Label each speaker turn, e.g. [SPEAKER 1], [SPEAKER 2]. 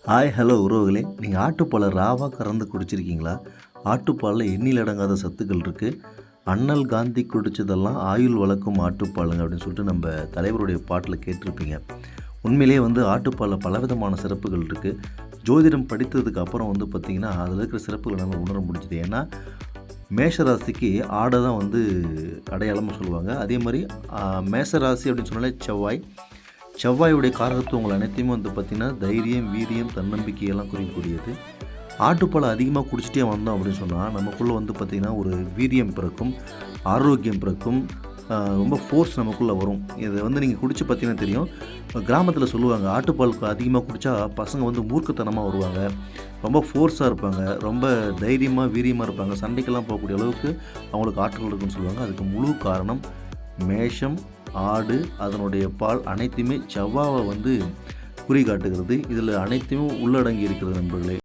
[SPEAKER 1] Hi hello உறவுகளே, நீங்கள் ஆட்டுப்பாலை ராவாக கறந்து குடிச்சிருக்கீங்களா? ஆட்டுப்பாலில் எண்ணில் அடங்காத சத்துக்கள் இருக்குது. அண்ணல் காந்தி குடித்ததெல்லாம் ஆயுள் வளர்க்கும் ஆட்டுப்பாலுங்க அப்படின்னு சொல்லிட்டு நம்ம தலைவருடைய பாட்டில் கேட்டிருப்பீங்க. உண்மையிலேயே ஆட்டுப்பாலில் பலவிதமான சிறப்புகள் இருக்குது. ஜோதிடம் படித்ததுக்கு அப்புறம் பார்த்திங்கன்னா அதில் இருக்கிற சிறப்புகளை நம்ம உணர முடிஞ்சுது. ஏன்னா மேஷராசிக்கு ஆடை தான் அடையாளமாக சொல்லுவாங்க. அதே மாதிரி மேஷராசி அப்படின்னு சொன்னாலே செவ்வாயுடைய காரகத்துவங்கள் அனைத்தையுமே பார்த்திங்கன்னா தைரியம், வீரியம், தன்னம்பிக்கையெல்லாம் குறிக்கக்கூடியது. ஆட்டுப்பாலை அதிகமாக குடிச்சிட்டே வந்தோம் அப்படின்னு சொன்னால் நமக்குள்ளே பார்த்திங்கன்னா ஒரு வீரியம் பிறக்கும், ஆரோக்கியம் பிறக்கும், ரொம்ப ஃபோர்ஸ் நமக்குள்ளே வரும். இதை நீங்கள் குடித்து பார்த்திங்கன்னா தெரியும். கிராமத்தில் சொல்லுவாங்க, ஆட்டுப்பால் அதிகமாக குடித்தா பசங்க மூர்க்கத்தனமாக வருவாங்க, ரொம்ப ஃபோர்ஸாக இருப்பாங்க, ரொம்ப தைரியமாக வீரியமாக இருப்பாங்க, சண்டைக்கெல்லாம் போகக்கூடிய அளவுக்கு அவங்களுக்கு ஆற்றல் இருக்குன்னு சொல்லுவாங்க. அதுக்கு முழு காரணம் மேஷம், ஆடு, அதனுடைய பால் அனைத்துமே செவ்வாவை குறிகாட்டுகிறது. இதில் அனைத்துமே உள்ளடங்கி இருக்கிறது நண்பர்களே.